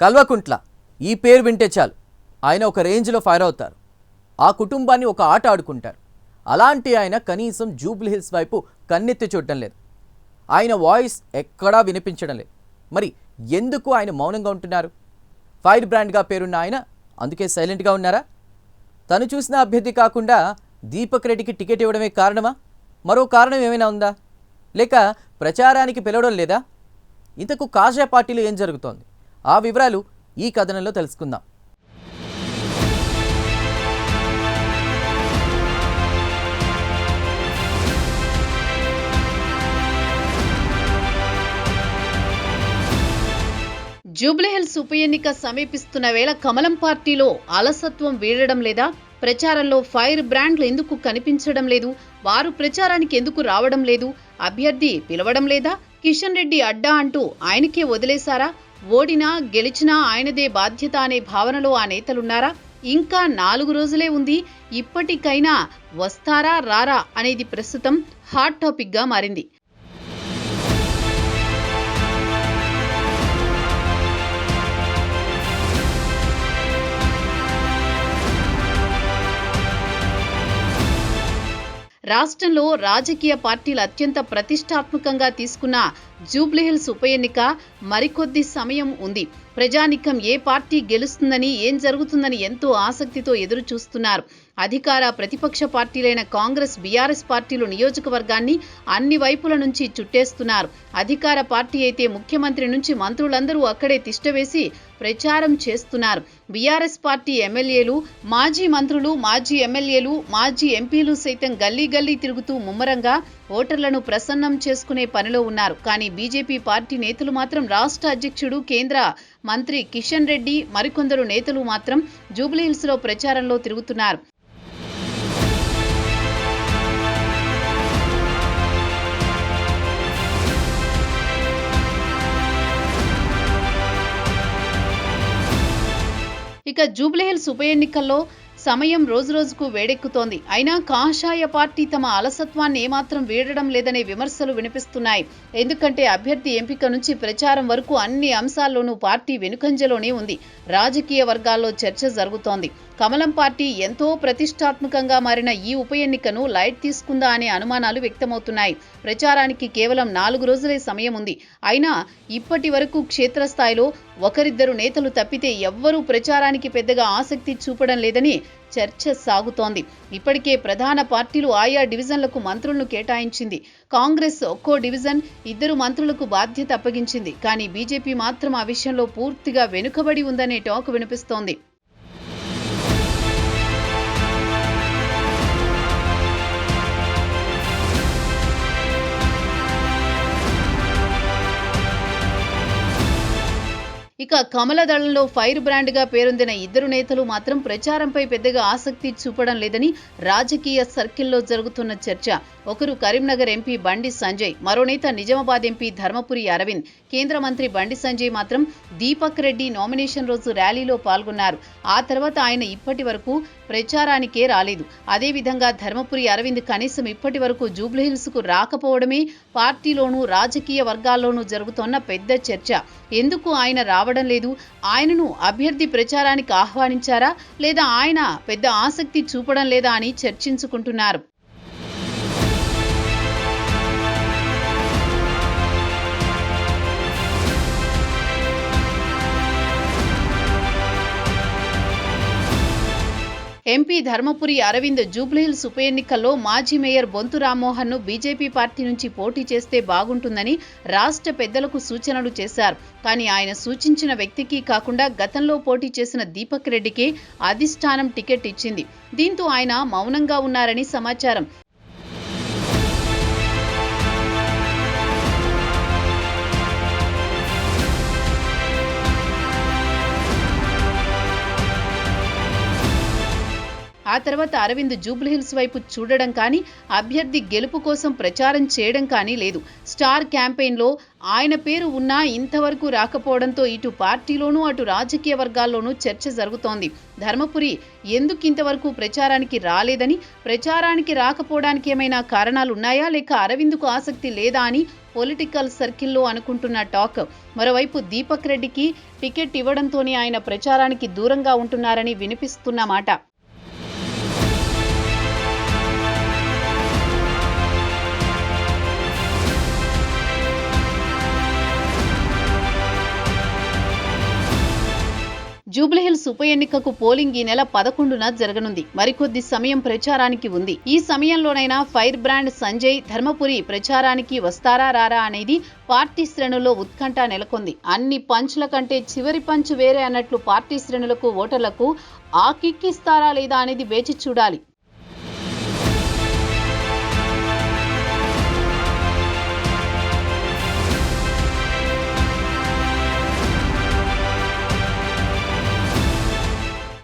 కల్వకుంట్ల ఈ పేరు వింటే చాలు ఆయన ఒక రేంజ్లో ఫైర్ అవుతారు. ఆ కుటుంబాన్ని ఒక ఆట ఆడుకుంటారు. అలాంటి ఆయన కనీసం జూబ్లీ హిల్స్ వైపు కన్నెత్తి చూడటం లేదు. ఆయన వాయిస్ ఎక్కడా వినిపించడం లేదు. మరి ఎందుకు ఆయన మౌనంగా ఉంటున్నారు? ఫైర్ బ్రాండ్గా పేరున్న ఆయన అందుకే సైలెంట్గా ఉన్నారా? తను చూసిన అభ్యర్థి కాకుండా దీపక్ రెడ్డికి టికెట్ ఇవ్వడమే కారణమా? మరో కారణం ఏమైనా ఉందా? లేక ప్రచారానికి పిలవడం లేదా? ఇంతకు కాషాయ పార్టీలో ఏం జరుగుతోంది? ఆ వివరాలు ఈ కథనంలో తెలుసుకుందాం. జూబ్లీహిల్స్ ఉప ఎన్నిక సమీపిస్తున్న వేళ కమలం పార్టీలో అలసత్వం వీడడం లేదా? ప్రచారంలో ఫైర్ బ్రాండ్లు ఎందుకు కనిపించడం లేదు? వారు ప్రచారానికి ఎందుకు రావడం లేదు? అభ్యర్థి పిలవడం లేదా? కిషన్ రెడ్డి అడ్డా అంటూ ఆయనకే వదిలేశారా? ఓడినా గెలిచినా ఆయనదే బాధ్యత అనే భావనలో ఆ నేతలున్నారా? ఇంకా 4 రోజులే ఉంది, ఇప్పటికైనా వస్తారా రారా అనేది ప్రస్తుతం హాట్ టాపిక్ గా మారింది. రాష్ట్రంలో రాజకీయ పార్టీలు అత్యంత ప్రతిష్టాత్మకంగా తీసుకున్న జూబ్లీహిల్స్ ఉప ఎన్నిక మరికొద్ది సమయం ఉంది. ప్రజానికం ఏ పార్టీ గెలుస్తుందని, ఏం జరుగుతుందని ఎంతో ఆసక్తితో ఎదురు చూస్తున్నారు. అధికార ప్రతిపక్ష పార్టీలైన కాంగ్రెస్, బీఆర్ఎస్ పార్టీలు నియోజకవర్గాన్ని అన్ని వైపుల నుంచి చుట్టేస్తున్నారు. అధికార పార్టీ అయితే ముఖ్యమంత్రి నుంచి మంత్రులందరూ అక్కడే తిష్టవేసి ప్రచారం చేస్తున్నారు. బీఆర్ఎస్ పార్టీ ఎమ్మెల్యేలు, మాజీ మంత్రులు, మాజీ ఎమ్మెల్యేలు, మాజీ ఎంపీలు సైతం గల్లీ గల్లీ తిరుగుతూ ముమ్మరంగా ఓటర్లను ప్రసన్నం చేసుకునే పనిలో ఉన్నారు. కానీ బీజేపీ పార్టీ నేతలు మాత్రం, రాష్ట్ర అధ్యక్షుడు, కేంద్ర మంత్రి కిషన్ రెడ్డి మరికొందరు నేతలు మాత్రం జూబ్లీహిల్స్ లో ప్రచారంలో తిరుగుతున్నారు. ఇక జూబ్లీహిల్స్ ఉప ఎన్నికల్లో సమయం రోజురోజుకు వేడెక్కుతోంది. అయినా కాషాయ పార్టీ తమ అలసత్వాన్ని ఏమాత్రం వీడడం లేదనే విమర్శలు వినిపిస్తున్నాయి. ఎందుకంటే అభ్యర్థి ఎంపిక నుంచి ప్రచారం వరకు అన్ని అంశాల్లోనూ పార్టీ వెనుకంజలోనే ఉంది. రాజకీయ వర్గాల్లో చర్చ జరుగుతోంది. కమలం పార్టీ ఎంతో ప్రతిష్టాత్మకంగా మారిన ఈ ఉప ఎన్నికను లైట్ తీసుకుందా అనే అనుమానాలు వ్యక్తమవుతున్నాయి. ప్రచారానికి కేవలం 4 రోజులే సమయం ఉంది. అయినా ఇప్పటి వరకు క్షేత్రస్థాయిలో ఒకరిద్దరు నేతలు తప్పితే ఎవ్వరూ ప్రచారానికి పెద్దగా ఆసక్తి చూపడం లేదని చర్చ సాగుతోంది. ఇప్పటికే ప్రధాన పార్టీలు ఆయా డివిజన్లకు మంత్రులను కేటాయించింది. కాంగ్రెస్ ఒక్కో డివిజన్ 2 మంత్రులకు బాధ్యత అప్పగించింది. కానీ బీజేపీ మాత్రం ఆ విషయంలో పూర్తిగా వెనుకబడి ఉందనే టాక్ వినిపిస్తోంది. ఇక కమల దళంలో ఫైర్ బ్రాండ్ గా పేరొందిన 2 నేతలు మాత్రం ప్రచారంపై పెద్దగా ఆసక్తి చూపడం లేదని రాజకీయ సర్కిల్లో జరుగుతున్న చర్చ. ఒకరు కరీంనగర్ ఎంపీ బండి సంజయ్, మరో నేత నిజామాబాద్ ఎంపీ ధర్మపురి అరవింద్. కేంద్ర మంత్రి బండి సంజయ్ మాత్రం దీపక్ రెడ్డి నామినేషన్ రోజు ర్యాలీలో పాల్గొన్నారు. ఆ తర్వాత ఆయన ఇప్పటి వరకు ప్రచారానికే రాలేదు. అదేవిధంగా ధర్మపురి అరవింద్ కనీసం ఇప్పటి వరకు జూబ్లీహిల్స్ కు రాకపోవడమే పార్టీలోనూ రాజకీయ వర్గాల్లోనూ జరుగుతున్న పెద్ద చర్చ. ఎందుకు ఆయన రావడం లేదు? ఆయనను అభ్యర్థి ప్రచారానికి ఆహ్వానించారా, లేదా ఆయన పెద్ద ఆసక్తి చూపడం లేదా అని చర్చించుకుంటున్నారు. ఎంపీ ధర్మపురి అరవింద్ జూబ్లీహిల్స్ ఉప ఎన్నికల్లో మాజీ మేయర్ బొంతు రామ్మోహన్ ను బీజేపీ పార్టీ నుంచి పోటీ చేస్తే బాగుంటుందని రాష్ట్ర పెద్దలకు సూచనలు చేశారు. కానీ ఆయన సూచించిన వ్యక్తికి కాకుండా గతంలో పోటీ చేసిన దీపక్ రెడ్డికే అధిష్టానం టికెట్ ఇచ్చింది. దీంతో ఆయన మౌనంగా ఉన్నారని సమాచారం. ఆ తర్వాత అరవింద్ జూబ్లీహిల్స్ వైపు చూడడం కానీ, అభ్యర్థి గెలుపు కోసం ప్రచారం చేయడం కానీ లేదు. స్టార్ క్యాంపెయిన్లో ఆయన పేరు ఉన్నా ఇంతవరకు రాకపోవడంతో ఇటు పార్టీలోనూ అటు రాజకీయ వర్గాల్లోనూ చర్చ జరుగుతోంది. ధర్మపురి ఎందుకు ఇంతవరకు ప్రచారానికి రాలేదని, ప్రచారానికి రాకపోవడానికి ఏమైనా కారణాలు ఉన్నాయా లేక అరవింద్కు ఆసక్తి లేదా అని పొలిటికల్ సర్కిల్లో అనుకుంటున్న టాక్. మరోవైపు దీపక్ రెడ్డికి టికెట్ ఇవ్వడంతోనే ఆయన ప్రచారానికి దూరంగా ఉంటున్నారని వినిపిస్తున్న మాట. జూబ్లీహిల్స్ ఉప ఎన్నికకు పోలింగ్ ఈ నెల 11న జరగనుంది. మరికొద్ది సమయం ప్రచారానికి ఉంది. ఈ సమయంలోనైనా ఫైర్ బ్రాండ్ సంజయ్ ధర్మపురి ప్రచారానికి వస్తారా రారా అనేది పార్టీ శ్రేణుల్లో ఉత్కంఠ నెలకొంది. అన్ని పంచుల కంటే చివరి పంచు వేరే అన్నట్లు పార్టీ శ్రేణులకు, ఓటర్లకు ఆ కిక్ ఇస్తారా లేదా అనేది వేచి చూడాలి.